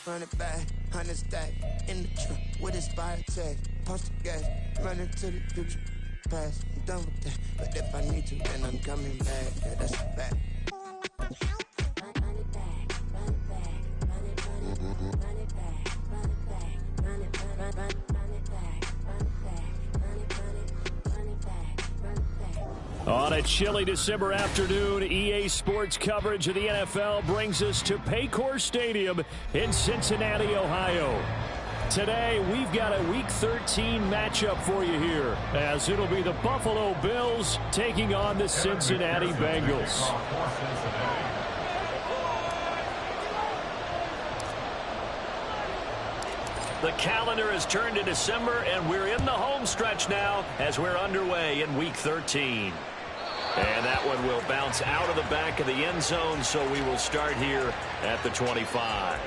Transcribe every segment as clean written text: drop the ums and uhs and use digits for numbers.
run it back, 100 stack, in the trunk with his biotech, punch the gas, running to the future, past, I'm done with that, but if I need to, then I'm coming back, yeah, that's a fact. On a chilly December afternoon, EA Sports coverage of the NFL brings us to Paycor Stadium in Cincinnati, Ohio. Today, we've got a Week 13 matchup for you here, as it'll be the Buffalo Bills taking on the Cincinnati Bengals. The calendar has turned to December, and we're in the home stretch now as we're underway in Week 13. And that one will bounce out of the back of the end zone, so we will start here at the 25.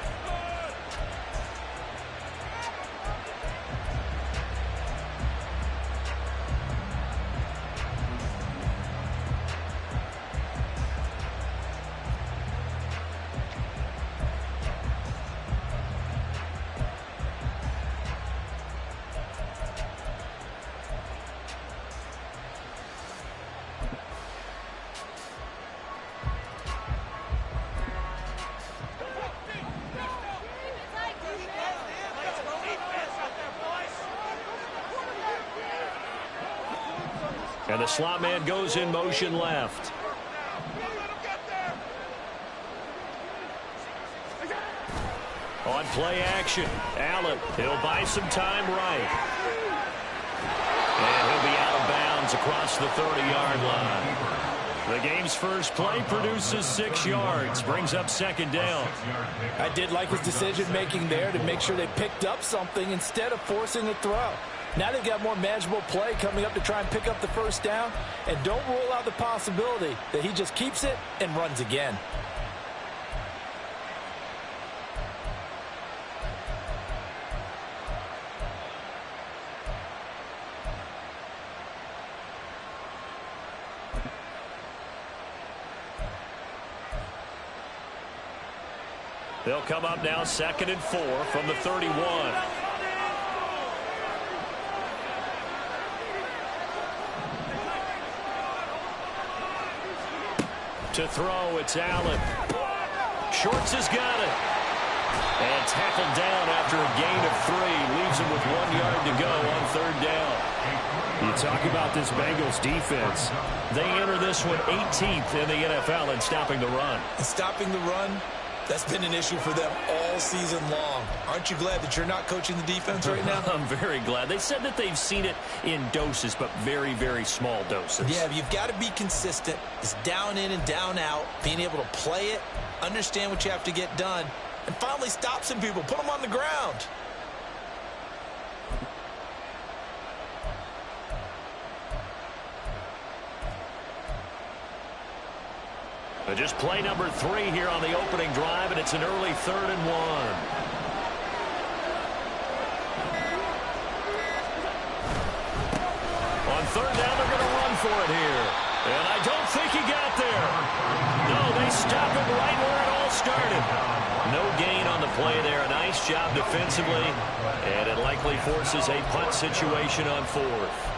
And the slot man goes in motion left. On play action, Allen, he'll buy some time right. And he'll be out of bounds across the 30-yard line. The game's first play produces 6 yards, brings up second down. I did like his decision-making there to make sure they picked up something instead of forcing a throw. Now they've got more manageable play coming up to try and pick up the first down. And don't rule out the possibility that he just keeps it and runs again. They'll come up now 2nd and 4 from the 31. To throw, it's Allen. Shorts has got it. And tackled down after a gain of 3. Leaves him with 1 yard to go on 3rd down. You talk about this Bengals defense. They enter this one 18th in the NFL in stopping the run. Stopping the run, that's been an issue for them all season long. Aren't you glad that you're not coaching the defense right now? I'm very glad. They said that they've seen it in doses, but very, very small doses. Yeah, you've got to be consistent. It's down in and down out, being able to play it, understand what you have to get done, and finally stop some people, put them on the ground. Just play number 3 here on the opening drive, and it's an early 3rd and 1. On 3rd down, they're going to run for it here. And I don't think he got there. No, they stop him right where it all started. No gain on the play there. A nice job defensively, and it likely forces a punt situation on 4th.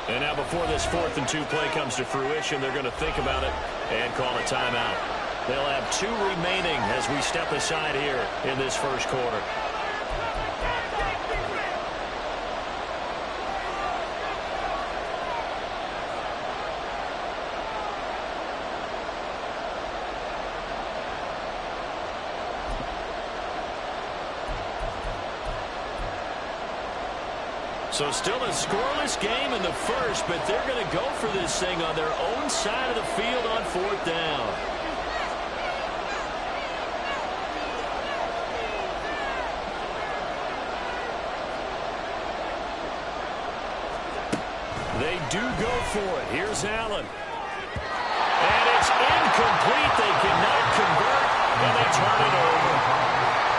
And now before this 4th and 2 play comes to fruition, they're going to think about it and call a timeout. They'll have 2 remaining as we step aside here in this first quarter. So still a scoreless game in the first, but they're going to go for this thing on their own side of the field on 4th down. they do go for it. Here's Allen. And it's incomplete. They cannot convert, and they turn it over.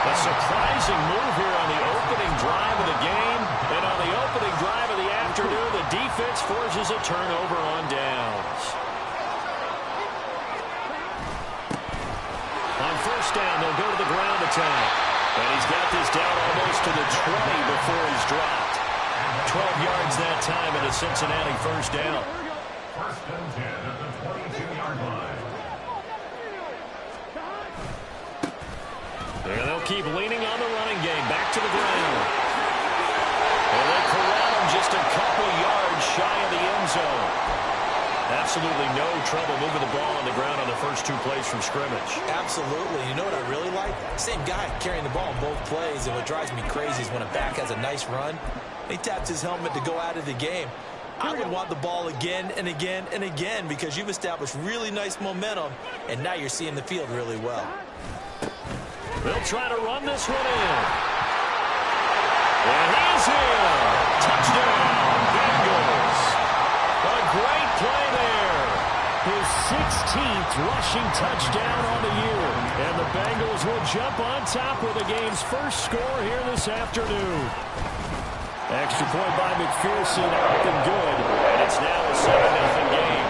A surprising move here on the opening drive of the game. And on the opening drive of the afternoon, the defense forces a turnover on downs. On first down, they'll go to the ground attack. And he's got this down almost to the 20 before he's dropped. 12 yards that time at a Cincinnati first down. First and 10 at the 22-yard line. And they'll keep leaning on the running game. Back to the ground. And they corral him just a couple yards shy of the end zone. Absolutely no trouble moving the ball on the ground on the first 2 plays from scrimmage. Absolutely. You know what I really like? Same guy carrying the ball in both plays. And what drives me crazy is when a back has a nice run, he taps his helmet to go out of the game. I would want the ball again and again and again because you've established really nice momentum, and now you're seeing the field really well. They'll try to run this one in. And he's in. Touchdown, Bengals. A great play there. His 16th rushing touchdown on the year. And the Bengals will jump on top with the game's first score here this afternoon. Extra point by McPherson, up and good. And it's now a 7-0 game.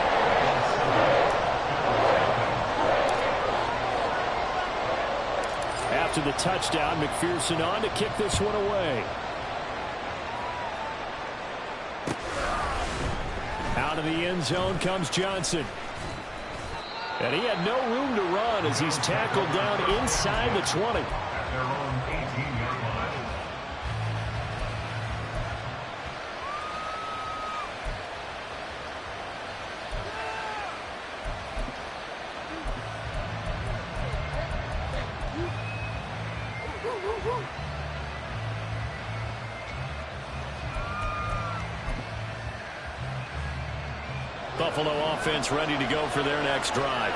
After the touchdown, McPherson on to kick this one away. Out of the end zone comes Johnson. And he had no room to run as he's tackled down inside the 20. At their own 18-yard line. Buffalo offense ready to go for their next drive.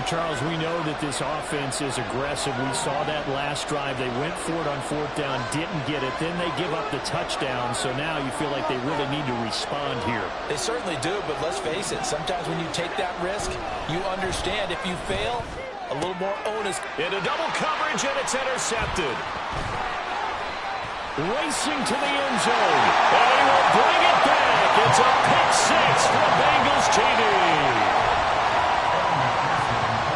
Charles, we know that this offense is aggressive. We saw that last drive. They went for it on 4th down, didn't get it. Then they give up the touchdown. So now you feel like they really need to respond here. They certainly do, but let's face it. Sometimes when you take that risk, you understand if you fail, a little more onus. Into double coverage, and it's intercepted. Racing to the end zone. And he will bring it back. It's a pick 6 for Bengals TD.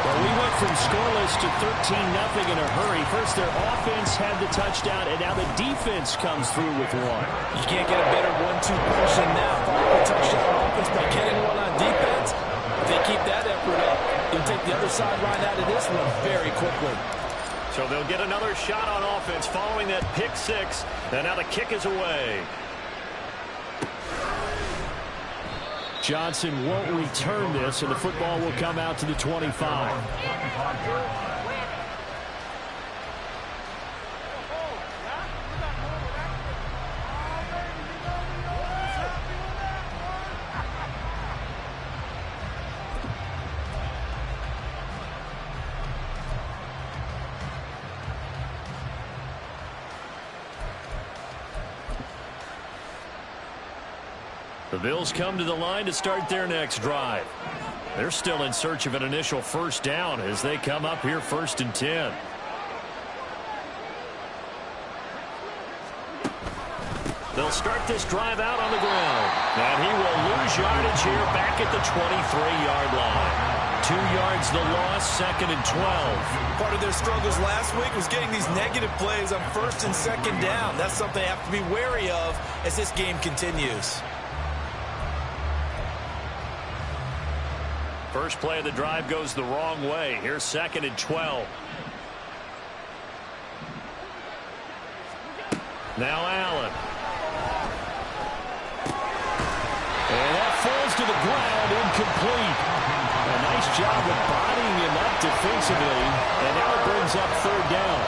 Well, we went from scoreless to 13-0 in a hurry. First, their offense had the touchdown, and now the defense comes through with one. You can't get a better 1-2 punch than that. The touchdown offense by getting one on defense. If they keep that effort up, you'll take the other sideline out of this one very quickly. So they'll get another shot on offense following that pick 6. And now the kick is away. Johnson won't return this, and the football will come out to the 25. The Bills come to the line to start their next drive. They're still in search of an initial first down as they come up here 1st and 10. They'll start this drive out on the ground. And he will lose yardage here back at the 23-yard line. 2 yards the loss, 2nd and 12. Part of their struggles last week was getting these negative plays on 1st and 2nd down. That's something they have to be wary of as this game continues. First play of the drive goes the wrong way. Here's 2nd and 12. Now Allen. And that falls to the ground, incomplete. A nice job of bodying him up defensively, and now it brings up 3rd down.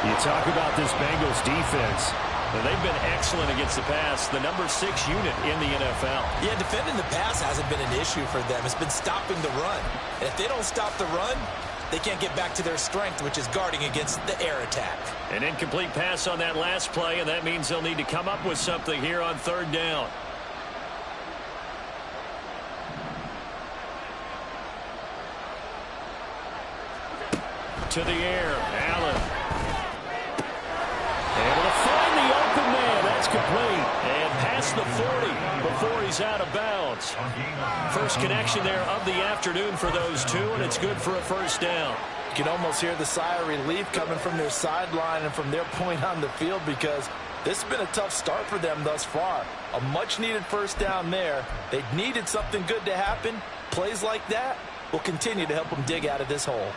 You talk about this Bengals defense. They've been excellent against the pass, the number 6 unit in the NFL. Yeah, defending the pass hasn't been an issue for them. It's been stopping the run. And if they don't stop the run, they can't get back to their strength, which is guarding against the air attack. An incomplete pass on that last play, and that means they'll need to come up with something here on 3rd down. to the air. Allen. Able to find the open man. That's complete. And past the 40 before he's out of bounds. First connection there of the afternoon for those two, and it's good for a first down. You can almost hear the sigh of relief coming from their sideline and from their point on the field, because this has been a tough start for them thus far. A much-needed first down there. They needed something good to happen. Plays like that will continue to help them dig out of this hole.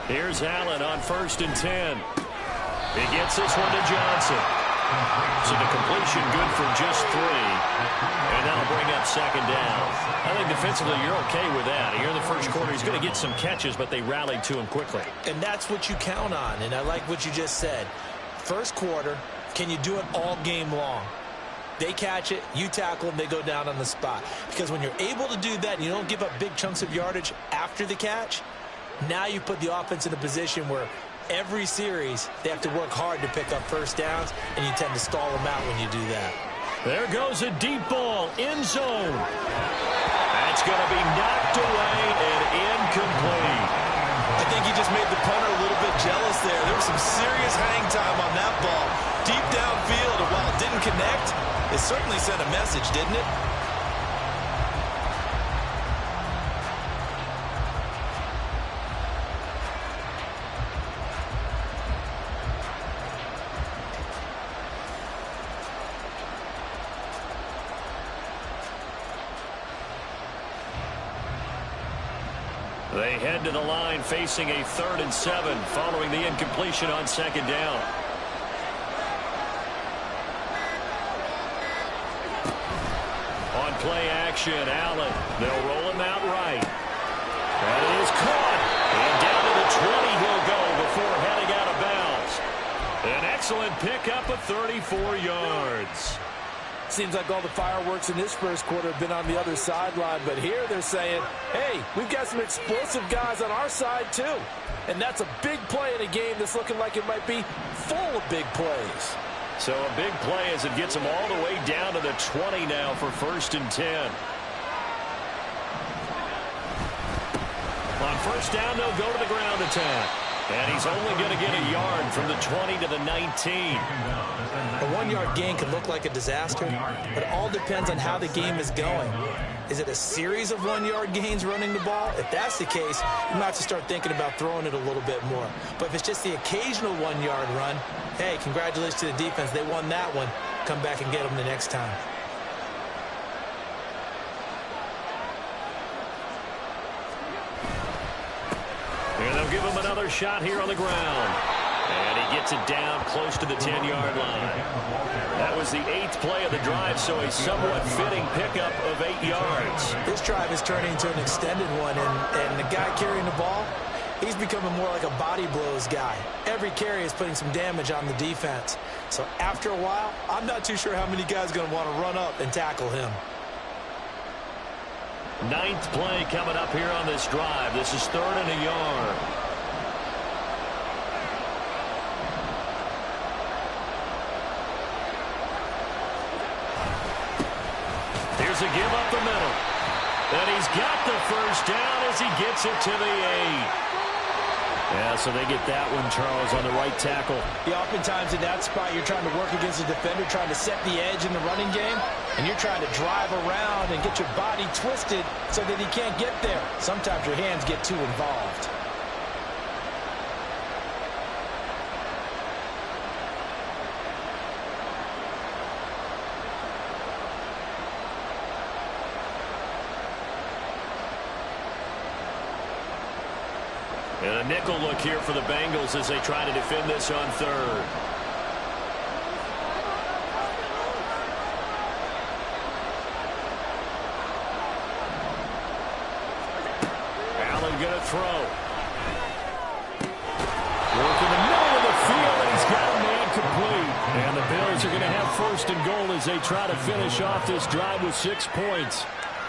Here's Allen on 1st and 10. He gets this one to Johnson. So the completion good for just 3. And that'll bring up 2nd down. I think defensively you're okay with that. Here in the first quarter, he's going to get some catches, but they rallied to him quickly. And that's what you count on. And I like what you just said. First quarter, can you do it all game long? They catch it, you tackle them, they go down on the spot. Because when you're able to do that and you don't give up big chunks of yardage after the catch, now you put the offense in a position where every series they have to work hard to pick up first downs, and you tend to stall them out when you do that. There goes a deep ball, end zone. That's going to be knocked away and incomplete. I think he just made the punter a little bit jealous there. There was some serious hang time on that ball. Deep downfield, and while it didn't connect, it certainly sent a message, didn't it? They head to the line facing a 3rd and 7 following the incompletion on 2nd down. On play action, Allen. They'll roll him out right. That is caught. And down to the 20 he'll go before heading out of bounds. An excellent pickup of 34 yards. Seems like all the fireworks in this first quarter have been on the other sideline, but here they're saying, hey, we've got some explosive guys on our side too. And that's a big play in a game that's looking like it might be full of big plays. So a big play as it gets them all the way down to the 20 now for 1st and 10. On 1st down, they'll go to the ground attack. And he's only going to get a yard from the 20 to the 19. A 1-yard gain can look like a disaster, but it all depends on how the game is going. Is it a series of 1-yard gains running the ball? If that's the case, you might have to start thinking about throwing it a little bit more. But if it's just the occasional 1-yard run, hey, congratulations to the defense. They won that one. Come back and get them the next time. And they'll give him another shot here on the ground. And he gets it down close to the 10-yard line. That was the 8th play of the drive, so a somewhat fitting pickup of 8 yards. This drive is turning into an extended one, and the guy carrying the ball, he's becoming more like a body blows guy. Every carry is putting some damage on the defense. So after a while, I'm not too sure how many guys are going to want to run up and tackle him. 9th play coming up here on this drive. This is 3rd and a yard. Here's a give up the middle. And he's got the first down as he gets it to the 8. Yeah, so they get that one, Charles, on the right tackle. Yeah, oftentimes in that spot, you're trying to work against a defender, trying to set the edge in the running game, and you're trying to drive around and get your body twisted so that he can't get there. Sometimes your hands get too involved. And a nickel look here for the Bengals as they try to defend this on 3rd. Allen going to throw. Work in the middle of the field, and he's got a man complete. And the Bills are going to have 1st and goal as they try to finish off this drive with 6 points.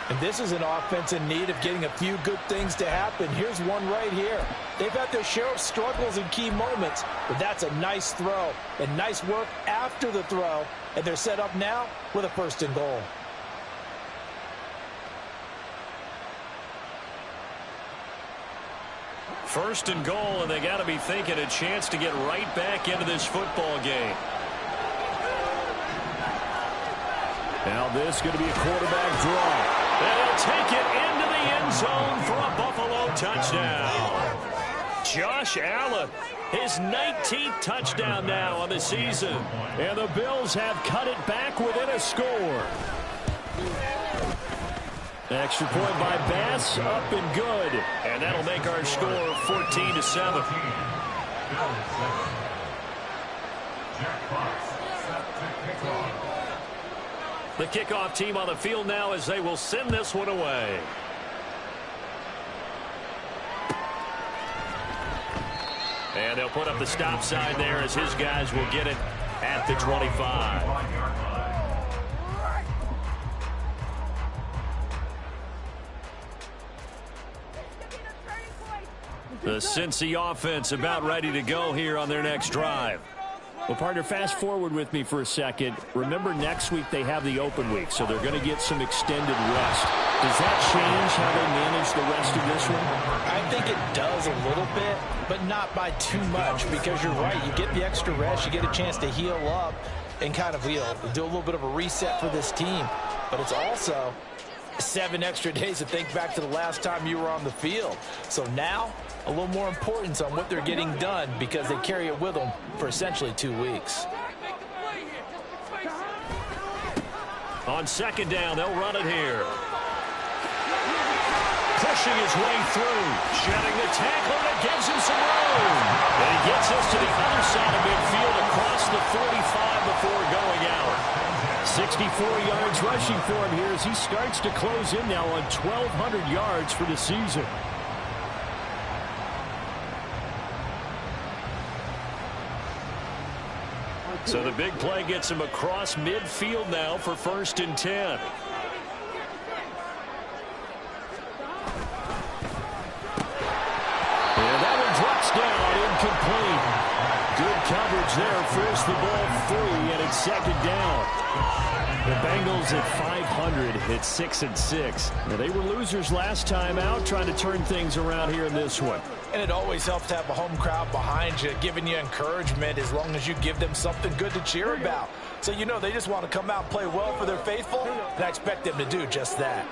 And this is an offense in need of getting a few good things to happen. Here's one right here. They've had their share of struggles in key moments, but that's a nice throw and nice work after the throw. And they're set up now with a 1st and goal. First and goal, and they got to be thinking a chance to get right back into this football game. Now this is going to be a quarterback draw. And he'll take it into the end zone for a Buffalo touchdown. Josh Allen, his 19th touchdown now on the season. And the Bills have cut it back within a score. Extra point by Bass, up and good. And that'll make our score 14-7. The kickoff team on the field now as they will send this one away. And they'll put up the stop sign there as his guys will get it at the 25. The Cincy offense about ready to go here on their next drive. Well, partner, fast forward with me for a second. Remember, next week they have the open week, so they're going to get some extended rest. Does that change how they manage the rest of this one? I think it does a little bit, but not by too much, because you're right. You get the extra rest, you get a chance to heal up and kind of do a little bit of a reset for this team. But it's also 7 extra days to think back to the last time you were on the field. So now, a little more importance on what they're getting done because they carry it with them for essentially 2 weeks. On 2nd down, they'll run it here. Pushing his way through, shedding the tackle, and it gives him some room. And he gets us to the other side of midfield across the 45 before going out. 64 yards rushing for him here as he starts to close in now on 1,200 yards for the season. So the big play gets him across midfield now for 1st and 10. And that one drops down, incomplete. Good coverage there, forced the ball free, and it's 2nd down. The Bengals at 500 at 6-6. Now, they were losers last time out, trying to turn things around here in this one. And it always helps to have a home crowd behind you, giving you encouragement as long as you give them something good to cheer about. So you know they just want to come out and play well for their faithful, and I expect them to do just that.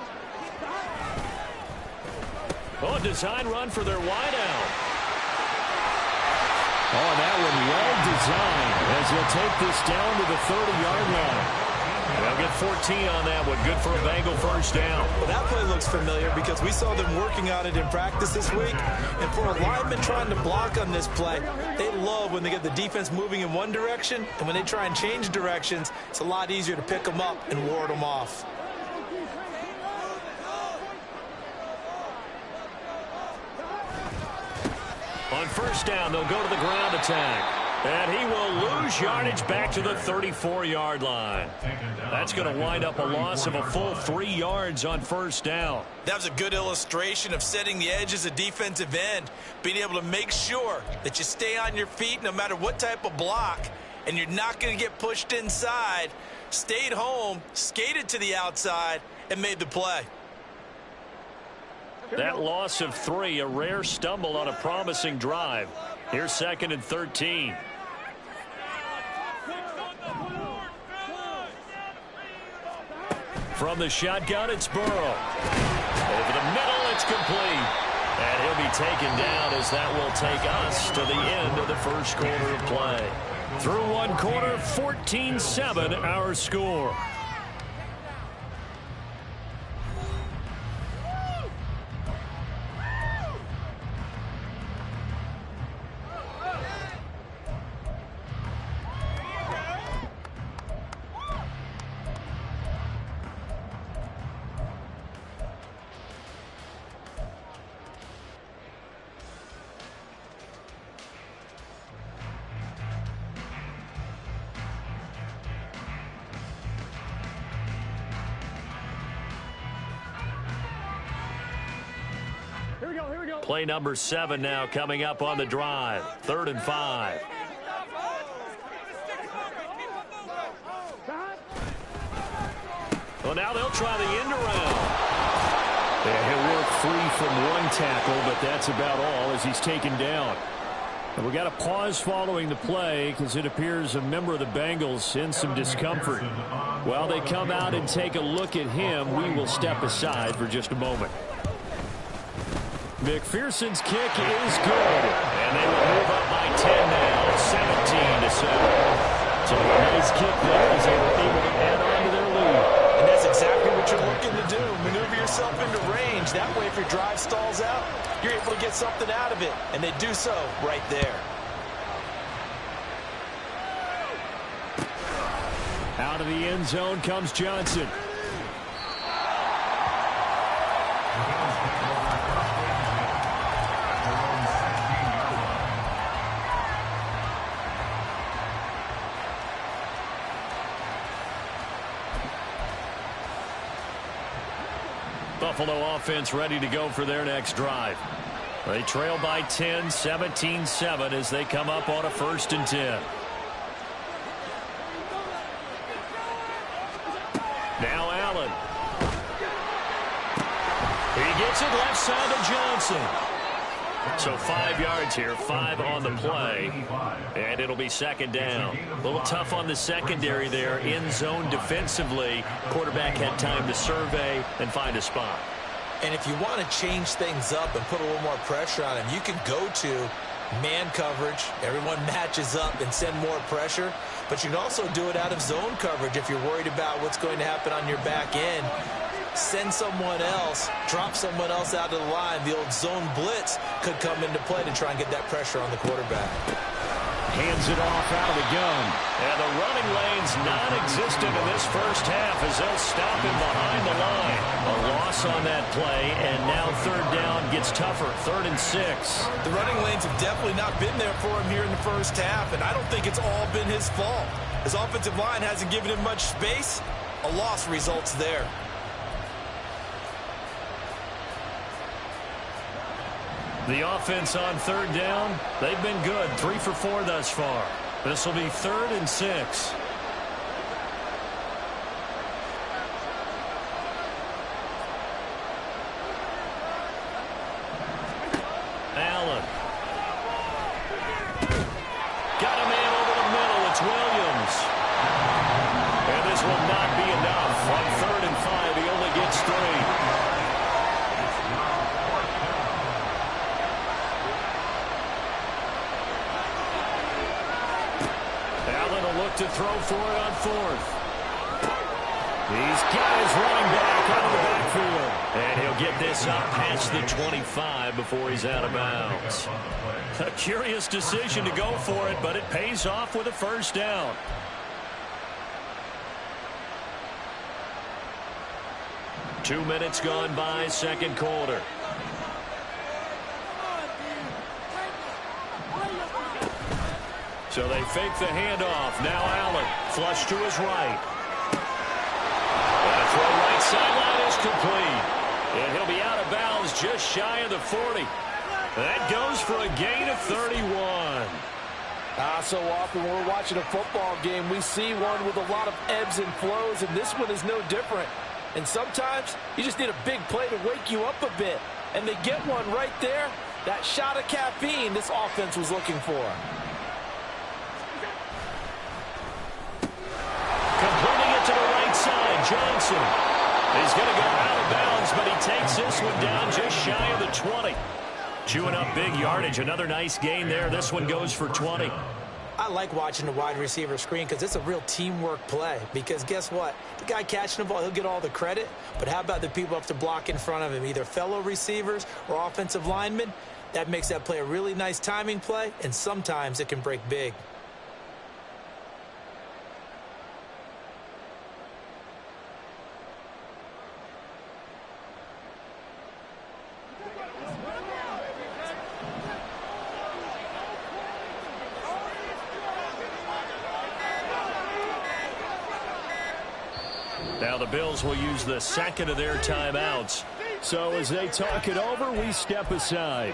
Oh, design run for their wideout. Oh, that one well designed as they'll take this down to the 30-yard line. They'll get 14 on that one. Good for a Bengal 1st down. Well, that play looks familiar because we saw them working on it in practice this week. And for a lineman trying to block on this play, they love when they get the defense moving in one direction. And when they try and change directions, it's a lot easier to pick them up and ward them off. On 1st down, they'll go to the ground attack. And he will lose yardage back to the 34-yard line. That's going to wind up a loss of a full 3 yards on 1st down. That was a good illustration of setting the edge as a defensive end, being able to make sure that you stay on your feet no matter what type of block, and you're not going to get pushed inside. Stayed home, skated to the outside, and made the play. That loss of 3, a rare stumble on a promising drive. Here's 2nd and 13. From the shotgun, it's Burrow. Over the middle, it's complete. And he'll be taken down as that will take us to the end of the 1st quarter of play. Through 1 quarter, 14-7 our score. Play number 7 now coming up on the drive. 3rd and 5. Well, now they'll try the end around. Yeah, he'll work free from one tackle, but that's about all as he's taken down. And we got a pause following the play because it appears a member of the Bengals in some discomfort. While they come out and take a look at him, we will step aside for just a moment. McPherson's kick is good, and they will move up by 10 now, 17-7. So a nice kick there as they were able to add on to their lead. And that's exactly what you're looking to do. Maneuver yourself into range. That way, if your drive stalls out, you're able to get something out of it. And they do so right there. Out of the end zone comes Johnson. Buffalo offense ready to go for their next drive. They trail by 10, 17-7 as they come up on a 1st and 10. Now Allen. He gets it left side to Johnson. So 5 yards here, 5 on the play, and it'll be 2nd down. A little tough on the secondary there, in zone defensively. Quarterback had time to survey and find a spot. And if you want to change things up and put a little more pressure on him, you can go to man coverage. Everyone matches up and send more pressure. But you can also do it out of zone coverage if you're worried about what's going to happen on your back end. Send someone else, drop someone else out of the line. The old zone blitz could come into play to try and get that pressure on the quarterback. Hands it off out of the gun. And the running lane's non-existent in this first half as they'll stop him behind the line. A loss on that play, and now 3rd down gets tougher, 3rd and 6. The running lanes have definitely not been there for him here in the first half, and I don't think it's all been his fault. His offensive line hasn't given him much space. A loss results there. The offense on 3rd down, they've been good, 3 for 4 thus far. This will be 3rd and 6. Allen. Got a man over the middle. It's Williams. And this will not be enough. On 3rd and 5, he only gets 3. To throw for it on 4th. He's got his running back out of the backfield. And he'll get this up past the 25 before he's out of bounds. A curious decision to go for it, but it pays off with a 1st down. Two minutes gone by, 2nd quarter. So they fake the handoff. Now Allen, flush to his right. And the throw right sideline is complete. And he'll be out of bounds just shy of the 40. That goes for a gain of 31. So often when we're watching a football game, we see one with a lot of ebbs and flows, and this one is no different. And sometimes you just need a big play to wake you up a bit. And they get one right there. That shot of caffeine this offense was looking for. Completing it to the right side, Johnson. He's going to go out of bounds, but he takes this one down just shy of the 20. Chewing up big yardage. Another nice gain there. This one goes for 20. I like watching the wide receiver screen because it's a real teamwork play. Because guess what? The guy catching the ball, he'll get all the credit. But how about the people up to block in front of him, either fellow receivers or offensive linemen? That makes that play a really nice timing play, and sometimes it can break big. Now the Bills will use the second of their timeouts So as they talk it over, we step aside.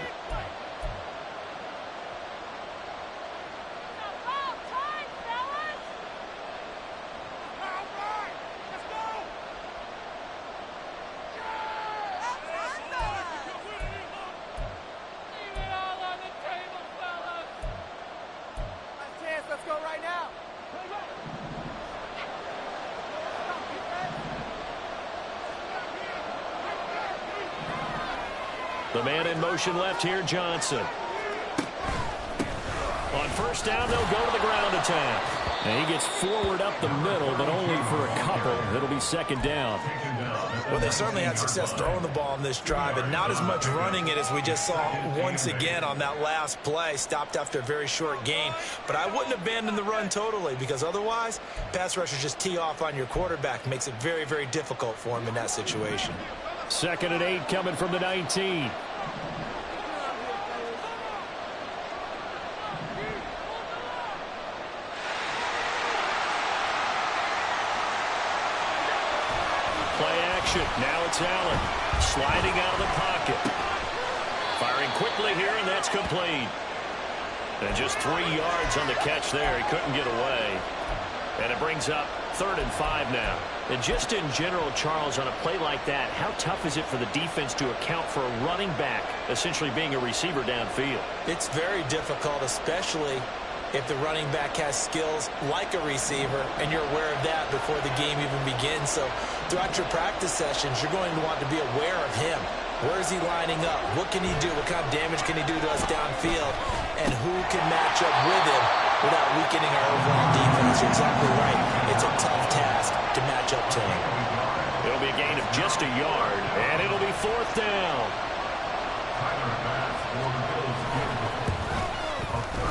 The man in motion left here, Johnson. On first down, they'll go to the ground attack. And he gets forward up the middle, but only for a couple. It'll be second down. Well, they certainly had success throwing the ball on this drive, and not as much running it as we just saw once again on that last play. Stopped after a very short gain. But I wouldn't abandon the run totally, because otherwise, pass rushers just tee off on your quarterback. Makes it very, very difficult for him in that situation. 2nd and 8 coming from the 19. Play action. Now it's Allen. Sliding out of the pocket. Firing quickly here, and that's complete. And just 3 yards on the catch there. He couldn't get away. And it brings up 3rd and 5 now. And just in general, Charles, on a play like that, how tough is it for the defense to account for a running back essentially being a receiver downfield? It's very difficult, especially if the running back has skills like a receiver, and you're aware of that before the game even begins. So throughout your practice sessions, you're going to want to be aware of him. Where is he lining up? What can he do? What kind of damage can he do to us downfield? And who can match up with him without weakening our overall defense? You're exactly right. It's a tough task to match up to him. It'll be a gain of just a yard, and it'll be 4th down.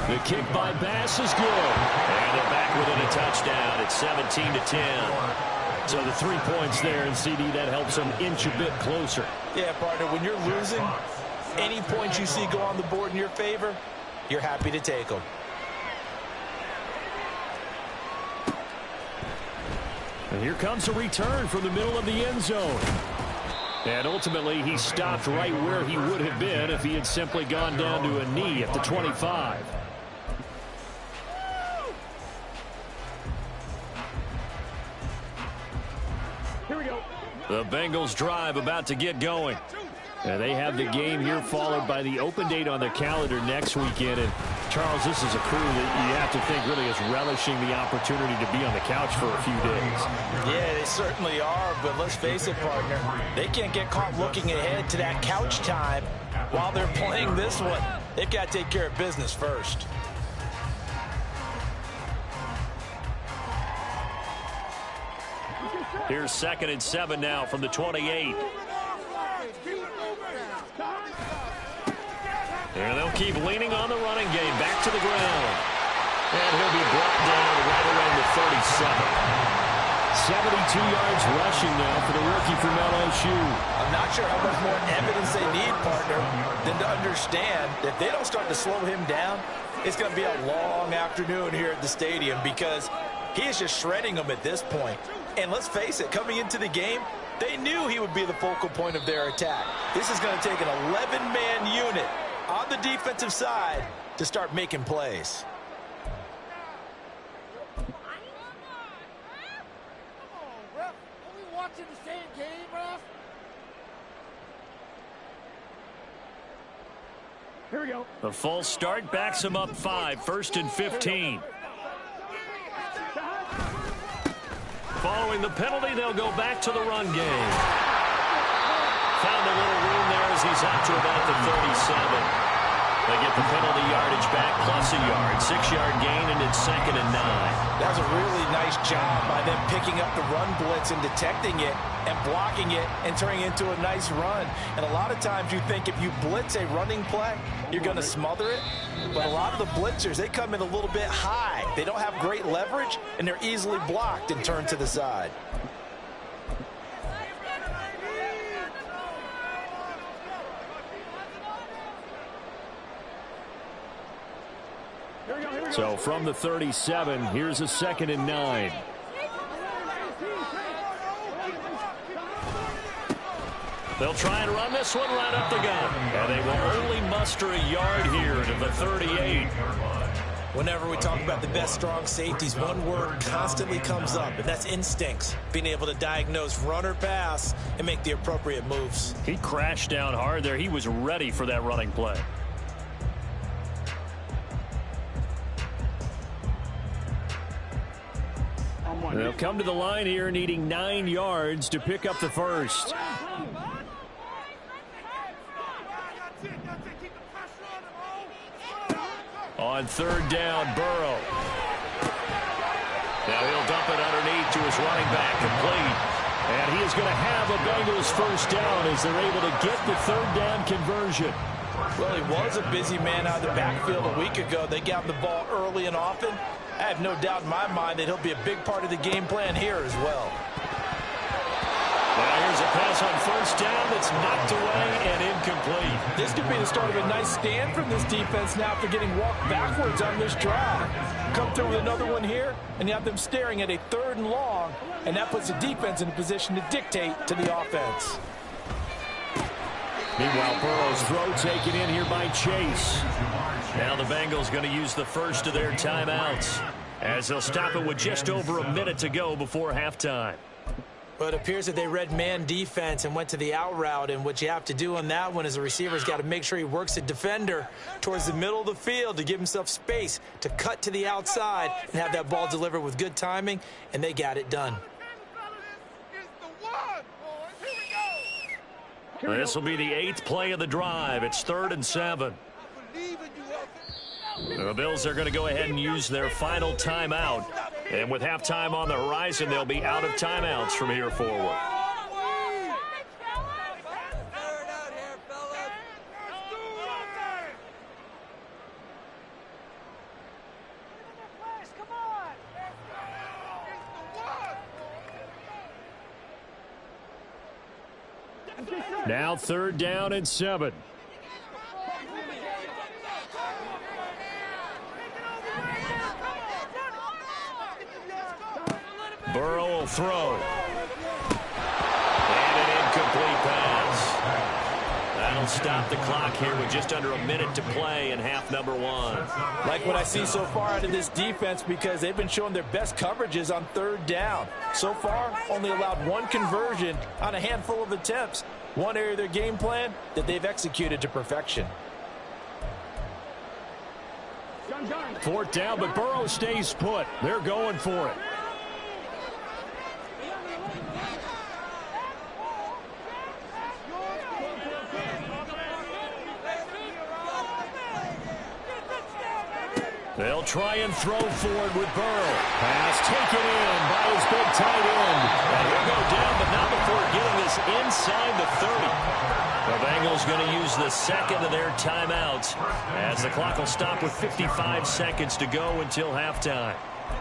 The kick by Bass is good. And they're back within a touchdown. It's 17-10. So the 3 points there, and CD, that helps them inch a bit closer. Yeah, partner, when you're losing, any points you see go on the board in your favor, you're happy to take them. And here comes a return from the middle of the end zone. And ultimately, he stopped right where he would have been if he had simply gone down to a knee at the 25. Here we go. The Bengals drive about to get going. And they have the game here followed by the open date on their calendar next weekend. And Charles, this is a crew that you have to think really is relishing the opportunity to be on the couch for a few days. Yeah, they certainly are, but let's face it, partner, they can't get caught looking ahead to that couch time while they're playing this one. They've got to take care of business first. Here's 2nd and 7 now from the 28. And they'll keep leaning on the running game. Back to the ground. And he'll be brought down right around the 37. 72 yards rushing now for the rookie from LSU. I'm not sure how much more evidence they need, partner, than to understand that if they don't start to slow him down, it's going to be a long afternoon here at the stadium, because he is just shredding them at this point. And let's face it, coming into the game, they knew he would be the focal point of their attack. This is going to take an 11-man unit on the defensive side to start making plays. Here we go. The false start backs him up 5, 1st and 15. Following the penalty, they'll go back to the run game. Found a little room there as he's out to about the 37. They get the penalty yardage back plus a yard. 6-yard gain, and it's 2nd and 9. That was a really nice job by them picking up the run blitz and detecting it and blocking it and turning it into a nice run. And a lot of times you think if you blitz a running play, you're going to smother it. But a lot of the blitzers, they come in a little bit high. They don't have great leverage, and they're easily blocked and turned to the side. So from the 37, here's a 2nd and 9. They'll try and run this one right up the gut. And they will only muster a yard here to the 38. Whenever we talk about the best strong safeties, one word constantly comes up, and that's instincts. Being able to diagnose run or pass and make the appropriate moves. He crashed down hard there. He was ready for that running play. They'll come to the line here needing 9 yards to pick up the first. On third down, Burrow. Now he'll dump it underneath to his running back, complete. And he is going to have a Bengals first down as they're able to get the third down conversion. Well, he was a busy man out of the backfield a week ago. They got him the ball early and often. I have no doubt in my mind that he'll be a big part of the game plan here as well. Now here's a pass on first down that's knocked away and incomplete. This could be the start of a nice stand from this defense now after getting walked backwards on this drive. Come through with another one here, and you have them staring at a 3rd and long, and that puts the defense in a position to dictate to the offense. Meanwhile, Burrow's throw taken in here by Chase. Now the Bengals going to use the first of their timeouts as they'll stop it with just over a minute to go before halftime. Well, it appears that they read man defense and went to the out route, and what you have to do on that one is the receiver's got to make sure he works the defender towards the middle of the field to give himself space to cut to the outside and have that ball delivered with good timing, and they got it done. This will be the 8th play of the drive. It's 3rd and 7. The Bills are going to go ahead and use their final timeout. And with halftime on the horizon, they'll be out of timeouts from here forward. Now 3rd down and 7. Burrow will throw. And an incomplete pass. That'll stop the clock here with just under a minute to play in half number 1. Like what I see so far out of this defense, because they've been showing their best coverages on 3rd down. So far, only allowed 1 conversion on a handful of attempts. One area of their game plan that they've executed to perfection. 4th down, but Burrow stays put. They're going for it. They'll try and throw forward with Burrow. Pass taken in by his big tight end. And he'll go down, but not before getting this inside the 30. The Bengals going to use the 2nd of their timeouts as the clock will stop with 55 seconds to go until halftime.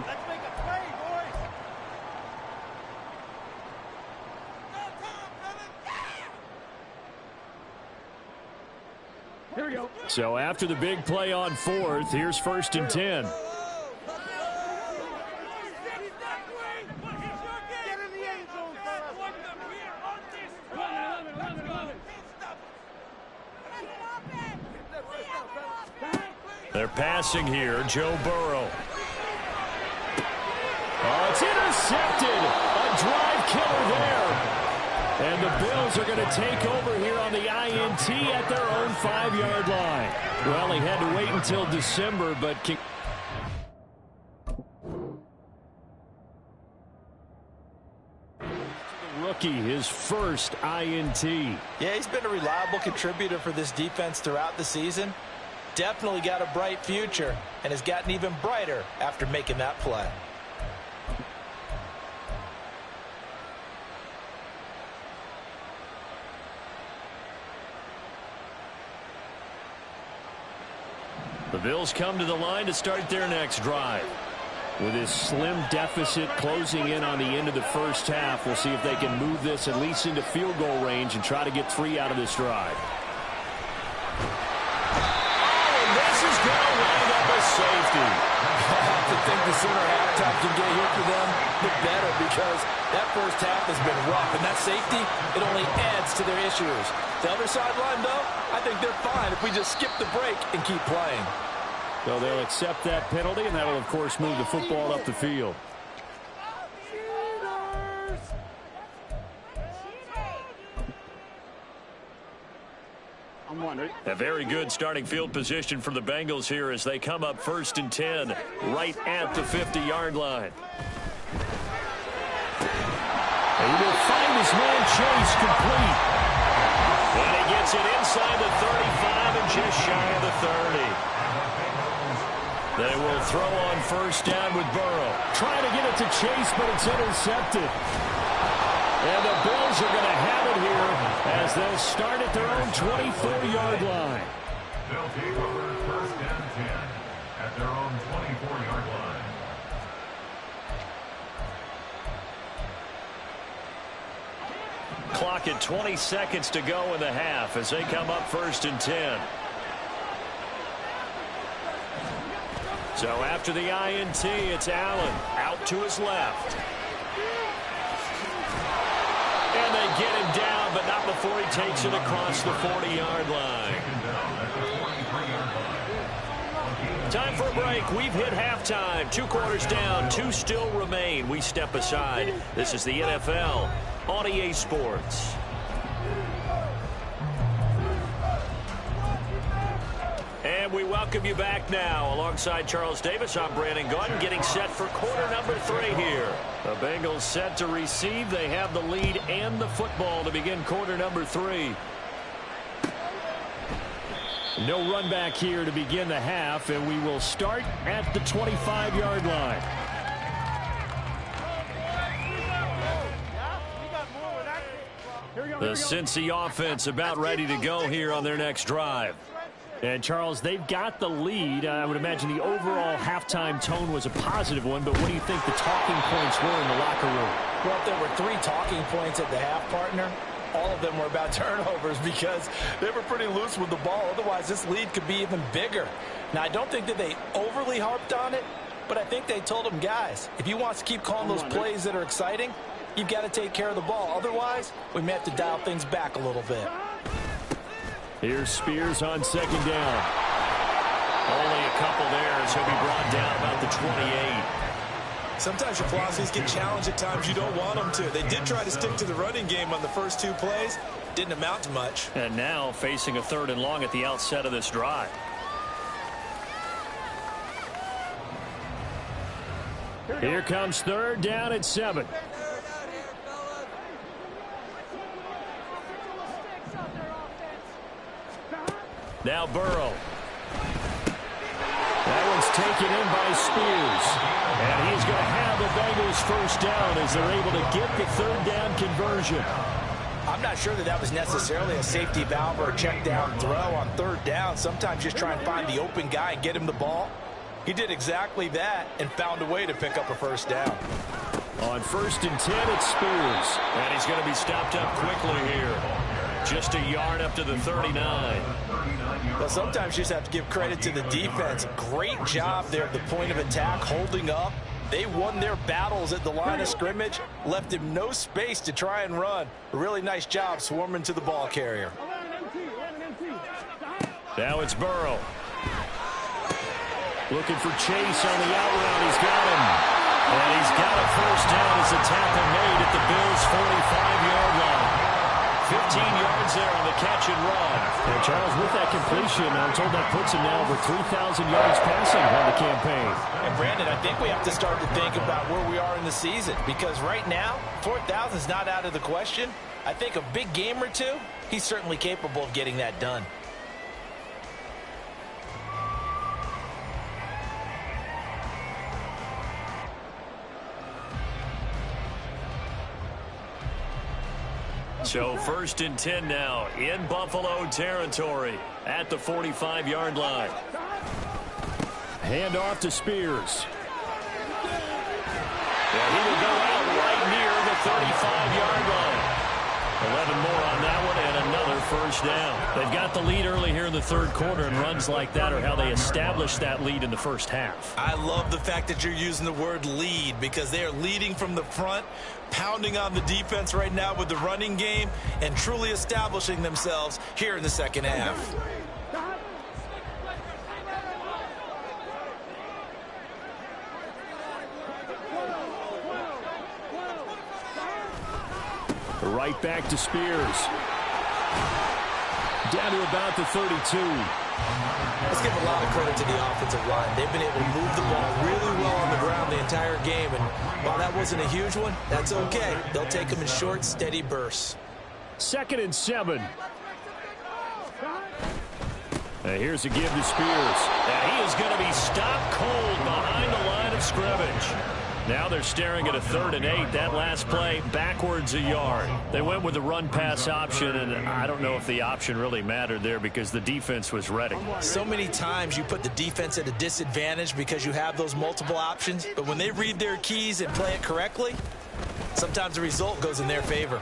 Let's make a play, boys. Here we go. So after the big play on 4th, here's 1st and 10. They're passing here, Joe Burrow. Oh, it's intercepted. A drive killer there. And the Bills are going to take over here on the INT at their own 5-yard line. Well, he had to wait until December, but rookie, his first INT. Yeah, he's been a reliable contributor for this defense throughout the season. Definitely got a bright future and has gotten even brighter after making that play. The Bills come to the line to start their next drive. With this slim deficit closing in on the end of the first half, we'll see if they can move this at least into field goal range and try to get 3 out of this drive. Oh, and this is going to wind up a safety. like to think the sooner halftime can get here for them, the better, because that first half has been rough, and that safety, it only adds to their issues. The other sideline, though, I think they're fine if we just skip the break and keep playing. So they'll accept that penalty, and that will, of course, move the football up the field. A very good starting field position for the Bengals here as they come up 1st and 10 right at the 50-yard line. He will find his man Chase complete. And he gets it inside the 35 and just shy of the 30. They will throw on 1st down with Burrow. Trying to get it to Chase, but it's intercepted. And the Bills are going to have it here as they'll start at their own 24-yard line. They'll take over 1st and 10 at their own 24-yard line. Clock at 20 seconds to go in the half as they come up 1st and 10. So after the INT, it's Allen out to his left. And they get him down, but not before he takes it across the 40-yard line. Time for a break. We've hit halftime. 2 quarters down, 2 still remain. We step aside. This is the NFL on EA Sports. And we welcome you back now. Alongside Charles Davis, I'm Brandon Gaudin, getting set for quarter number 3 here. The Bengals set to receive. They have the lead and the football to begin quarter number 3. No run back here to begin the half, and we will start at the 25-yard line. The Cincy offense about ready to go here on their next drive. And, Charles, they've got the lead. I would imagine the overall halftime tone was a positive one, but what do you think the talking points were in the locker room? Well, if there were 3 talking points at the half, partner, all of them were about turnovers because they were pretty loose with the ball. Otherwise, this lead could be even bigger. Now, I don't think that they overly harped on it, but I think they told them, guys, if you want to keep calling those plays that are exciting, you've got to take care of the ball. Otherwise, we may have to dial things back a little bit. Here's Spears on 2nd down. Only a couple there as he'll be brought down about the 28. Sometimes your philosophies get challenged at times you don't want them to. They did try to stick to the running game on the first 2 plays. Didn't amount to much. And now facing a 3rd and long at the outset of this drive. Here comes 3rd down at 7. Now Burrow. That one's taken in by Spears. And he's going to have the Bengals 1st down as they're able to get the 3rd down conversion. I'm not sure that was necessarily a safety valve or a check down throw on 3rd down. Sometimes just try and find the open guy and get him the ball. He did exactly that and found a way to pick up a 1st down. On 1st and 10, it's Spears. And he's going to be stopped up quickly here. Just a yard up to the 39. Well, sometimes you just have to give credit to the defense. Great job there at the point of attack, holding up. They won their battles at the line of scrimmage, left him no space to try and run. A really nice job swarming to the ball carrier. Now it's Burrow. Looking for Chase on the out route. He's got him. And he's got a 1st down as the tackle made at the Bills' 45-yard line. 15 yards there on the catch and run. And Charles, with that completion, I'm told that puts him now over 3,000 yards passing on the campaign. And Brandon, I think we have to start to think about where we are in the season, because right now, 4,000 is not out of the question. I think a big game or 2, he's certainly capable of getting that done. So 1st and 10 now in Buffalo territory at the 45-yard line. Hand off to Spears. And he will go out right near the 35-yard line. 11 more on that one and another first down. They've got the lead early here in the third quarter, and runs like that are how they establish that lead in the first half. I love the fact that you're using the word lead because they are leading from the front, pounding on the defense right now with the running game, and truly establishing themselves here in the second half. Right back to Spears. Down to about the 32. Let's give a lot of credit to the offensive line. They've been able to move the ball really well on the ground the entire game. And while that wasn't a huge one, that's okay. They'll take them in short, steady bursts. 2nd and 7. Here's a give to Spears. And he is going to be stopped cold behind the line of scrimmage. Now they're staring at a 3rd and 8. That last play, backwards a yard. They went with the run-pass option, and I don't know if the option really mattered there because the defense was ready. So many times you put the defense at a disadvantage because you have those multiple options, but when they read their keys and play it correctly, sometimes the result goes in their favor.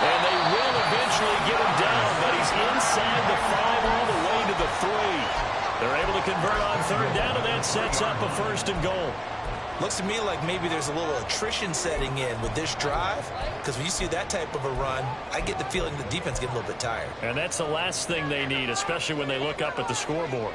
And they will eventually get him down, but he's inside the 5 all the way to the 3. They're able to convert on 3rd down, and that sets up a 1st and goal. Looks to me like maybe there's a little attrition setting in with this drive, because when you see that type of a run, I get the feeling the defense gets a little bit tired. And that's the last thing they need, especially when they look up at the scoreboard.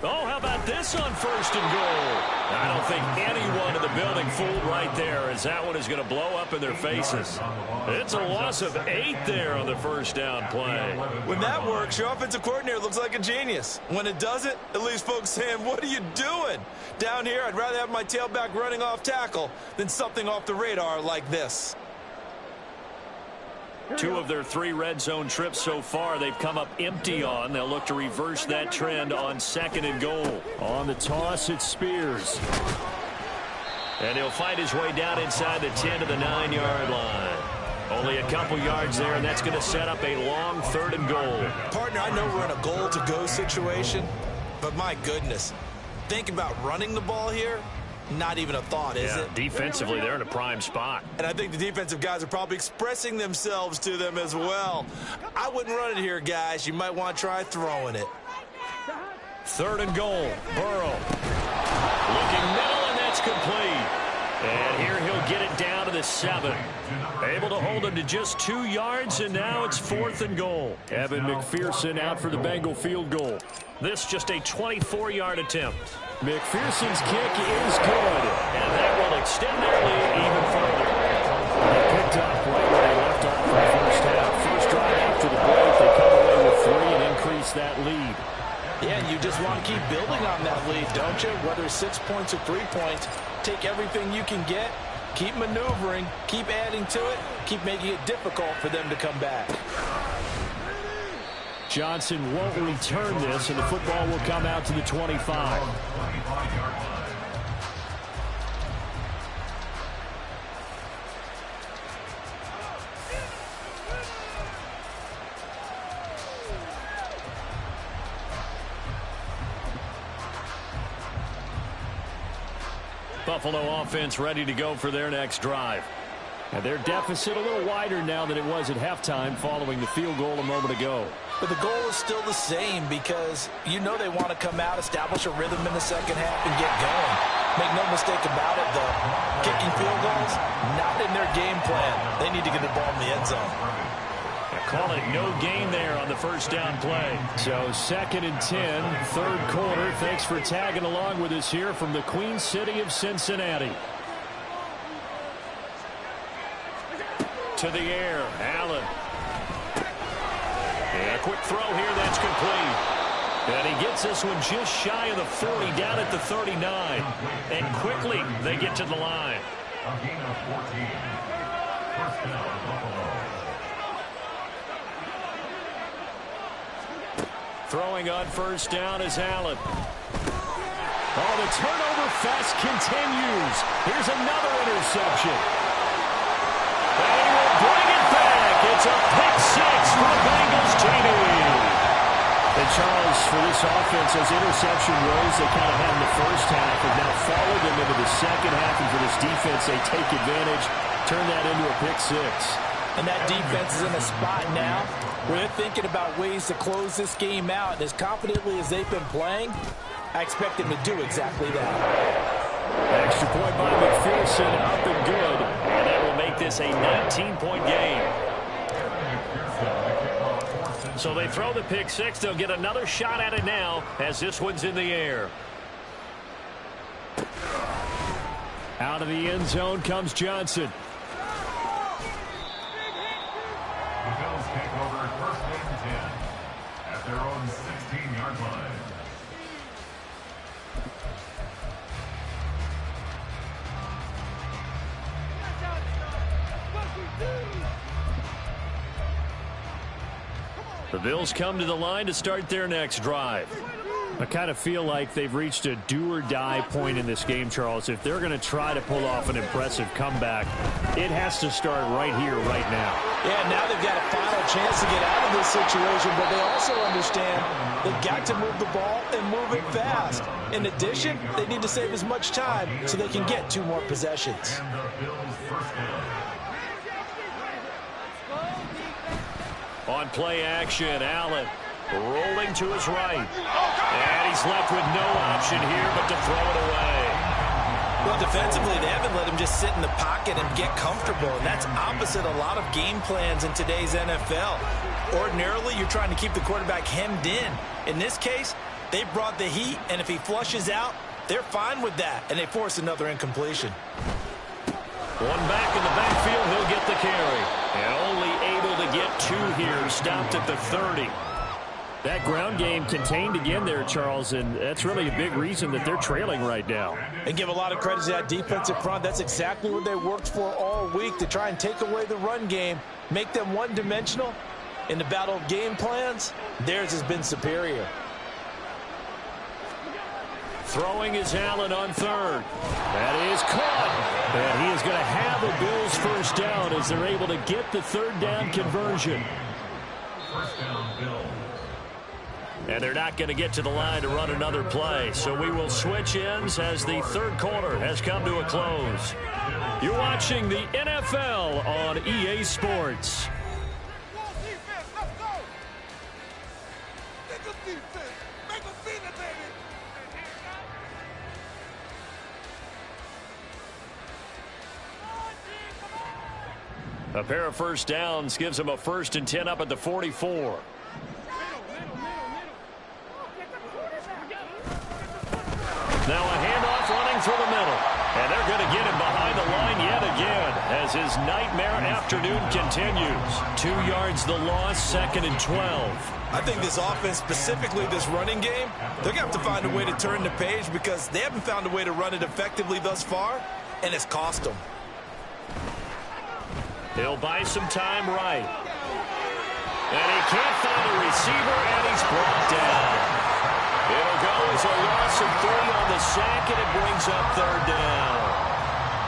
Oh, how about this on 1st and goal? I don't think anyone in the building fooled right there, as that one is going to blow up in their faces. It's a loss of 8 there on the 1st down play. When that works, your offensive coordinator looks like a genius. When it doesn't, it leaves folks saying, what are you doing? Down here, I'd rather have my tailback running off tackle than something off the radar like this. 2 of their 3 red zone trips so far they've come up empty on. They'll look to reverse that trend on 2nd and goal. On the toss, it's Spears. And he'll fight his way down inside the 10 to the 9-yard line. Only a couple yards there, and that's going to set up a long 3rd and goal. Partner, I know we're in a goal-to-go situation, but my goodness, think about running the ball here. Not even a thought, is it? Defensively, they're in a prime spot. And I think the defensive guys are probably expressing themselves to them as well. I wouldn't run it here, guys. You might want to try throwing it. 3rd and goal. Burrow. Looking middle, and that's complete. And here he'll get it down to the 7. Able to hold him to just 2 yards, and now it's 4th and goal. Evan McPherson out for the Bengal field goal. This just a 24-yard attempt. McPherson's kick is good, and that will extend their lead even further. They picked up right where they left off in the first half. First drive after the break, they come away with 3 and increase that lead. Yeah, and you just want to keep building on that lead, don't you? Whether it's 6 points or 3 points, take everything you can get, keep maneuvering, keep adding to it, keep making it difficult for them to come back. Johnson won't return this, and the football will come out to the 25. Buffalo offense ready to go for their next drive. And their deficit a little wider now than it was at halftime following the field goal a moment ago. But the goal is still the same because you know they want to come out, establish a rhythm in the second half, and get going. Make no mistake about it, though. Kicking field goals, not in their game plan. They need to get the ball in the end zone. Call it no gain there on the first down play. So 2nd and 10, third quarter. Thanks for tagging along with us here from the Queen City of Cincinnati. To the air, Allen. And a quick throw here, that's complete. And he gets this one just shy of the 40, down at the 39. And quickly, they get to the line. A gain of 14. First down, Buffalo. Throwing on first down is Allen. Oh, the turnover fest continues. Here's another interception. And he will bring it back. It's a pick six for the Bengals TD. And Charles, for this offense, those interception woes they kind of had in the first half have now followed them into the second half. And for this defense, they take advantage, turn that into a pick six. And that defense is in a spot now where they're thinking about ways to close this game out. And as confidently as they've been playing, I expect them to do exactly that. Extra point by McPherson, up and good. And that will make this a 19-point game. So they throw the pick six. They'll get another shot at it now as this one's in the air. Out of the end zone comes Johnson. The Bills take over first and 10 at their own 16-yard line. The Bills come to the line to start their next drive. I kind of feel like they've reached a do-or-die point in this game, Charles. If they're going to try to pull off an impressive comeback, it has to start right here, right now. Yeah, now they've got a final chance to get out of this situation, but they also understand they've got to move the ball and move it fast. In addition, they need to save as much time so they can get 2 more possessions. And the Bills first down. On play action, Allen rolling to his right. And he's left with no option here but to throw it away. Well, defensively, they haven't let him just sit in the pocket and get comfortable, and that's opposite a lot of game plans in today's NFL. Ordinarily, you're trying to keep the quarterback hemmed in. In this case, they brought the heat, and if he flushes out, they're fine with that, and they force another incompletion. One back in the backfield, he'll get the carry. And only able to get 2 here, stopped at the 30. That ground game contained again there, Charles, and that's really a big reason that they're trailing right now. And give a lot of credit to that defensive front. That's exactly what they worked for all week, to try and take away the run game, make them one-dimensional. In the battle of game plans, theirs has been superior. Throwing is Allen on third. That is caught. And he is going to have a Bills first down as they're able to get the third down conversion. First down, Bills. And they're not going to get to the line to run another play. So we will switch ends as the third quarter has come to a close. You're watching the NFL on EA Sports. A pair of first downs gives them a 1st and 10 up at the 44. Now a handoff running through the middle. And they're going to get him behind the line yet again as his nightmare afternoon continues. 2 yards the loss, 2nd and 12. I think this offense, specifically this running game, they're going to have to find a way to turn the page because they haven't found a way to run it effectively thus far, and it's cost them. He'll buy some time right. And he can't find a receiver, and he's brought down. It'll go as a loss of 3 on the sack, and it brings up 3rd down.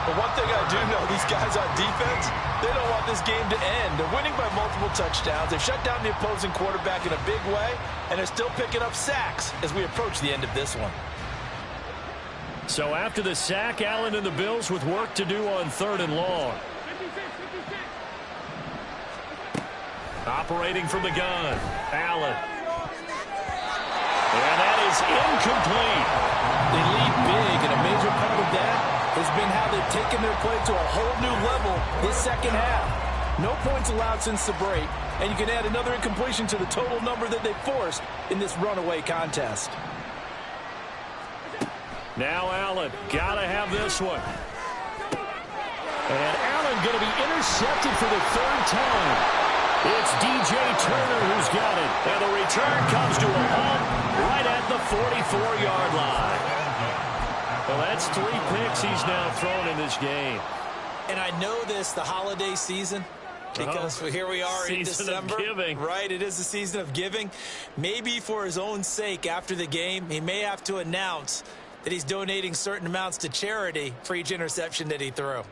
But one thing I do know, these guys on defense, they don't want this game to end. They're winning by multiple touchdowns. They've shut down the opposing quarterback in a big way, and they're still picking up sacks as we approach the end of this one. So after the sack, Allen and the Bills with work to do on 3rd and long. Operating from the gun, Allen. And that is incomplete. They lead big, and a major part of that has been how they've taken their play to a whole new level this second half. No points allowed since the break, and you can add another incompletion to the total number that they forced in this runaway contest. Now Allen, gotta have this one. And Allen going to be intercepted for the 3rd time. It's DJ Turner who's got it. And the return comes to a halt right at the 44-yard line. Well, that's 3 picks he's now thrown in this game. And I know this, the holiday season, Because here we are in December, right? It is the season of giving. Maybe for his own sake after the game, he may have to announce that he's donating certain amounts to charity for each interception that he threw.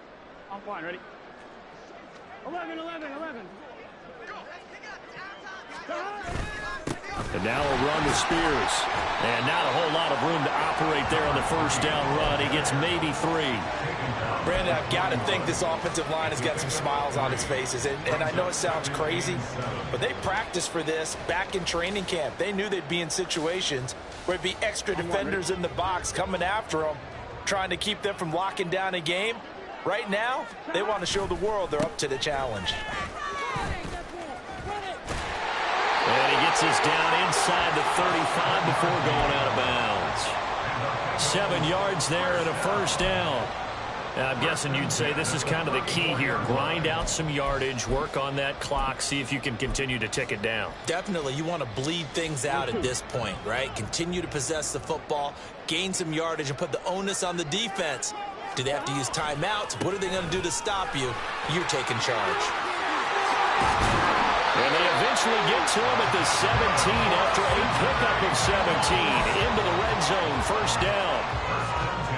I'm fine, ready? 11. And now a run to Spears. And not a whole lot of room to operate there on the first down run. He gets maybe 3. Brandon, I've got to think this offensive line has got some smiles on its faces. And I know it sounds crazy, but they practiced for this back in training camp. They knew they'd be in situations where there'd be extra defenders in the box coming after them, trying to keep them from locking down a game. Right now, they want to show the world they're up to the challenge. And he gets us down inside the 35 before going out of bounds. 7 yards there and a first down. Now, I'm guessing you'd say this is kind of the key here. Grind out some yardage, work on that clock, see if you can continue to tick it down. Definitely. You want to bleed things out at this point, right? Continue to possess the football, gain some yardage, and put the onus on the defense. Do they have to use timeouts? What are they going to do to stop you? You're taking charge. And they eventually get to him at the 17 after a pickup of 17 into the red zone, first down.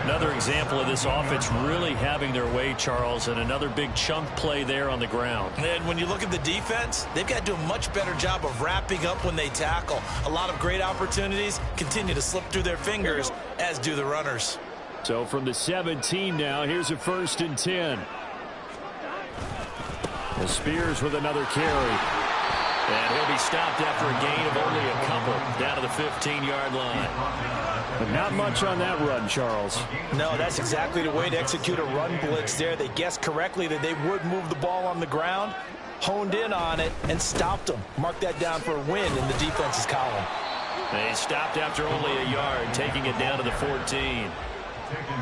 Another example of this offense really having their way, Charles, and another big chunk play there on the ground. And when you look at the defense, they've got to do a much better job of wrapping up when they tackle. A lot of great opportunities continue to slip through their fingers, as do the runners. So from the 17 now, here's a 1st and 10. As Spears with another carry. And he'll be stopped after a gain of only a couple down to the 15-yard line. But not much on that run, Charles. No, that's exactly the way to execute a run blitz there. They guessed correctly that they would move the ball on the ground, honed in on it, and stopped them. Mark that down for a win in the defense's column. They stopped after only a yard, taking it down to the 14.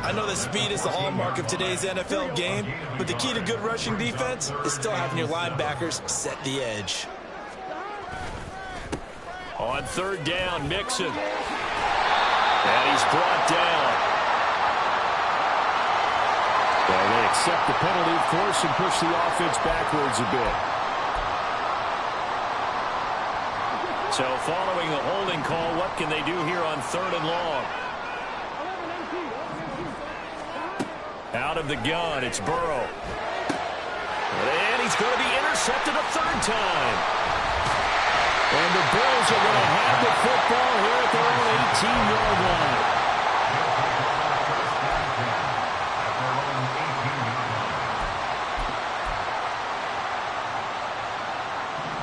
I know that speed is the hallmark of today's NFL game, but the key to good rushing defense is still having your linebackers set the edge. On 3rd down, Mixon. And he's brought down. Well, they accept the penalty, of course, and push the offense backwards a bit. So following a holding call, what can they do here on 3rd and long? Out of the gun, it's Burrow. And he's going to be intercepted a 3rd time. And the Bills are going to have the football here at their own 18-yard line.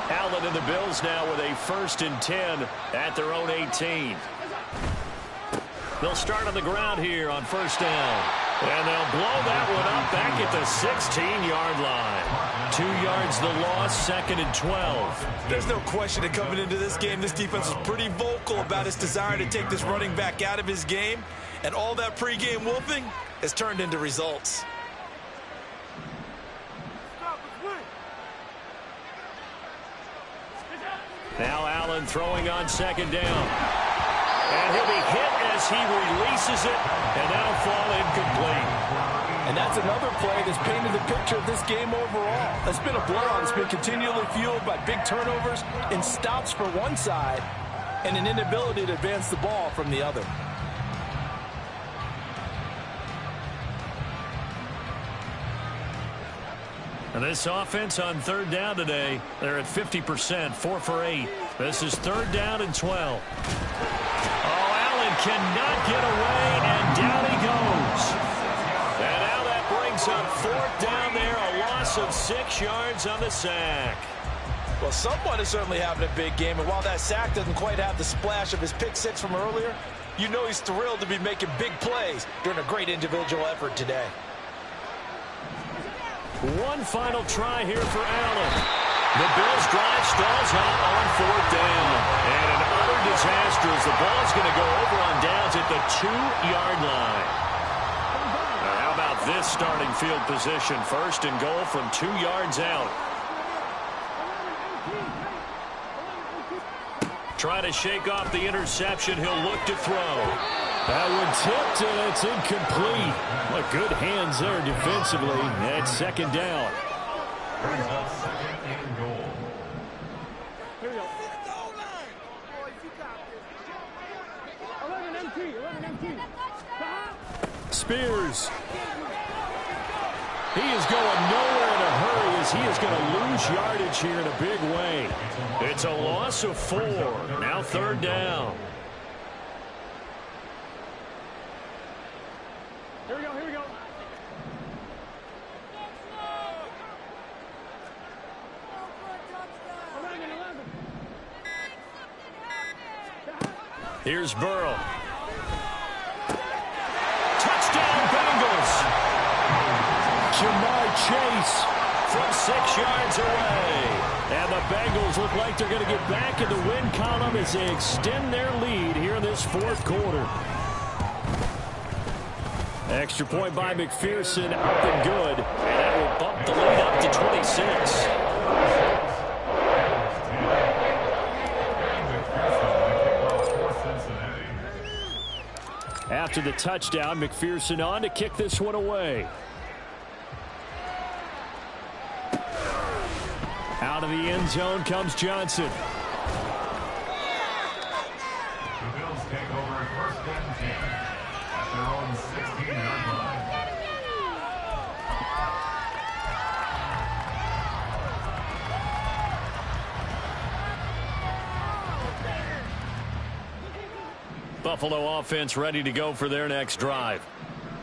Allen and the Bills now with a 1st and 10 at their own 18. They'll start on the ground here on 1st down. And they'll blow that one up back at the 16-yard line. 2 yards the loss, 2nd and 12. There's no question that coming into this game, this defense was pretty vocal about its desire to take this running back out of his game. And all that pregame wolfing has turned into results. Now Allen throwing on 2nd down. And he'll be hit as he releases it, and that'll fall incomplete. And that's another play that's painted the picture of this game overall. It's been a blowout. It's been continually fueled by big turnovers and stops for one side and an inability to advance the ball from the other. And this offense on 3rd down today, they're at 50%, 4 for 8. This is 3rd down and 12. Oh, Allen cannot get away, and down he goes. And now that brings up 4th down there, a loss of 6 yards on the sack. Well, someone is certainly having a big game, and while that sack doesn't quite have the splash of his pick 6 from earlier, you know he's thrilled to be making big plays during a great individual effort today. One final try here for Allen. The Bills drive stalls out on 4th down. And an utter disaster as the ball's going to go over on downs at the 2-yard line. Now, how about this starting field position? 1st and goal from 2 yards out. Try to shake off the interception. He'll look to throw. That one tipped, and it's incomplete. Well, good hands there defensively at 2nd down. Brings up second and goal. Here we go. 11 MT, 11 MT. Spears. He is going nowhere in a hurry as he is going to lose yardage here in a big way. It's a loss of 4. Now 3rd down. Here we go, here we go. Here's Burrow. Touchdown, Bengals. Jamar Chase from 6 yards away. And the Bengals look like they're going to get back in the win column as they extend their lead here in this 4th quarter. Extra point by McPherson, up and good. And that will bump the lead up to 26. After the touchdown, McPherson on to kick this one away. Out of the end zone comes Johnson. The Bills take over at 1st and 10 at their own 16-yard line. Buffalo offense ready to go for their next drive.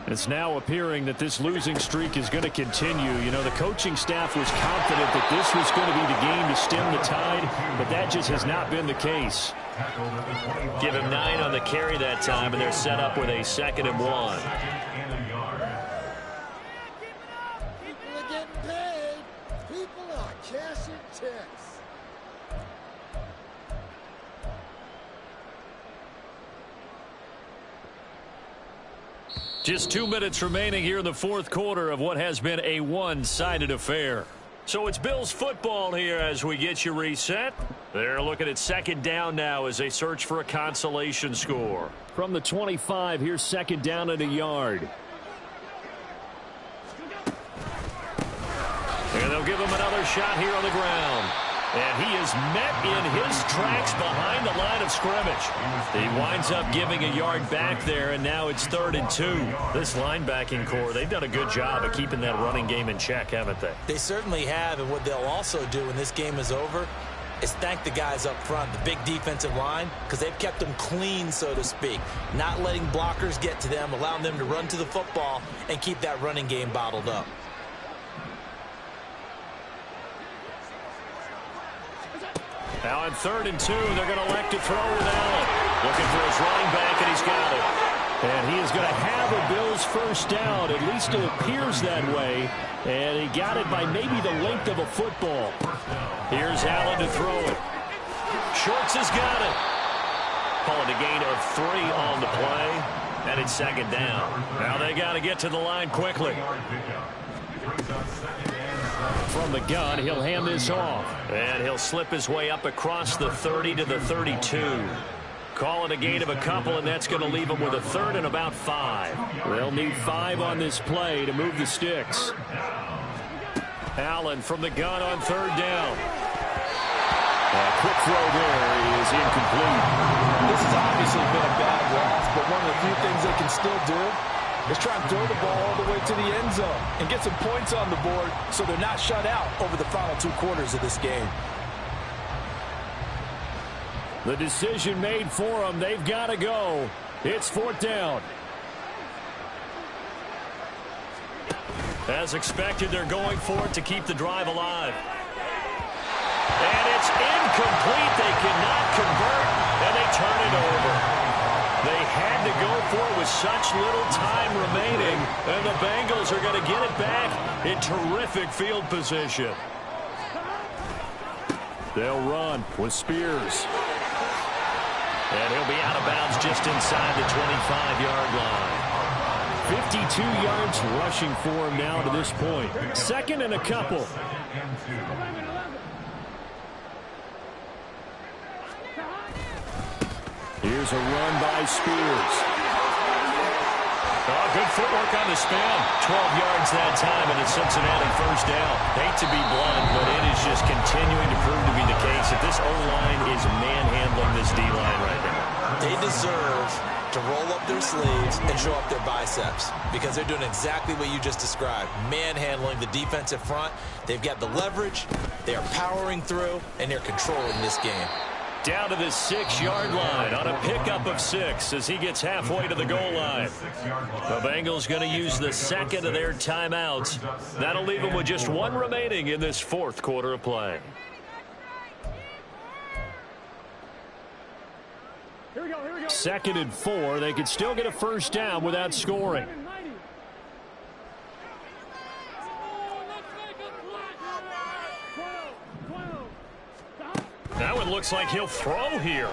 It's now appearing that this losing streak is going to continue. You know, the coaching staff was confident that this was going to be the game to stem the tide, but that just has not been the case. Give him 9 on the carry that time, and they're set up with a 2nd and 1. People are getting paid. People are cashing checks. Just 2 minutes remaining here in the 4th quarter of what has been a one-sided affair. So it's Bills football here as we get you reset. They're looking at 2nd down now as they search for a consolation score. From the 25, here's 2nd down at a yard. And they'll give him another shot here on the ground. And he is met in his tracks behind the line of scrimmage. He winds up giving a yard back there, and now it's 3rd and 2. This linebacking core, they've done a good job of keeping that running game in check, haven't they? They certainly have, and what they'll also do when this game is over is thank the guys up front, the big defensive line, because they've kept them clean, so to speak, not letting blockers get to them, allowing them to run to the football and keep that running game bottled up. Now on 3rd and 2, they're going to elect to throw with Allen. Looking for his running back, and he's got it. And he is going to have a Bills first down. At least it appears that way. And he got it by maybe the length of a football. Here's Allen to throw it. Schwartz has got it. Calling a gain of 3 on the play. And it's 2nd down. Now they got to get to the line quickly. From the gun, he'll hand this off. And he'll slip his way up across the 30 to the 32. Call it a gain of a couple, and that's going to leave him with a 3rd and about 5. They'll need 5 on this play to move the sticks. Allen from the gun on 3rd down. A quick throw there is incomplete. This has obviously been a bad loss, but one of the few things they can still do is try and throw the ball all the way to the end zone and get some points on the board so they're not shut out over the final 2 quarters of this game. The decision made for them. They've got to go. It's 4th down. As expected, they're going for it to keep the drive alive. And it's incomplete. They cannot convert, and they turn it over. They had to go for it with such little time remaining, and the Bengals are going to get it back in terrific field position. They'll run with Spears. And he'll be out of bounds just inside the 25-yard line. 52 yards rushing for him now to this point. 2nd and a couple. Here's a run by Spears. Oh, good footwork on the span. 12 yards that time, and it's Cincinnati first down. Hate to be blunt, but it is just continuing to prove to be the case that this O-line is manhandling this D-line right now. They deserve to roll up their sleeves and show up their biceps because they're doing exactly what you just described, manhandling the defensive front. They've got the leverage, they are powering through, and they're controlling this game. Down to the 6-yard line on a pickup of 6 as he gets halfway to the goal line. The Bengals going to use the second of their timeouts. That'll leave them with just one remaining in this fourth quarter of play. Here we go, here we go. 2nd and 4. They could still get a first down without scoring. That one looks like he'll throw here.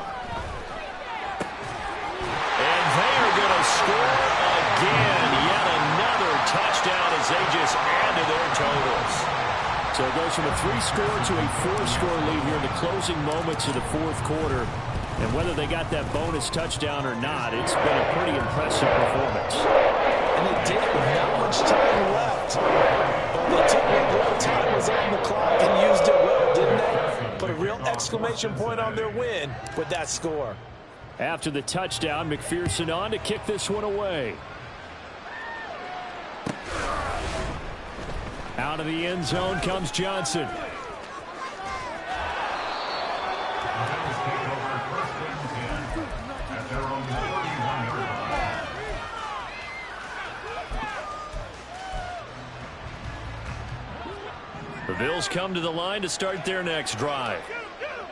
And they are going to score again. Yet another touchdown as they just add to their totals. So it goes from a 3-score to a 4-score lead here in the closing moments of the fourth quarter. And whether they got that bonus touchdown or not, it's been a pretty impressive performance. And they did it with not much time left. But they took what little time was on the clock and used it well, didn't they? Put a real exclamation point on their win with that score. After the touchdown, McPherson on to kick this one away. Out of the end zone comes Johnson. The Bills come to the line to start their next drive.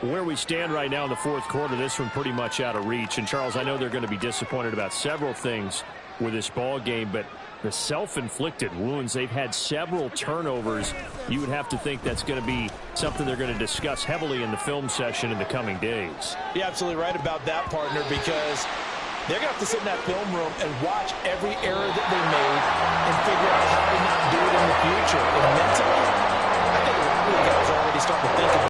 Where we stand right now in the fourth quarter, this one pretty much out of reach. And, Charles, I know they're going to be disappointed about several things with this ball game, but the self-inflicted wounds, they've had several turnovers. You would have to think that's going to be something they're going to discuss heavily in the film session in the coming days. You're absolutely right about that, partner, because they're going to have to sit in that film room and watch every error that they made and figure out how to not do it in the future. And mentally, I think a lot of the guys are already starting to think about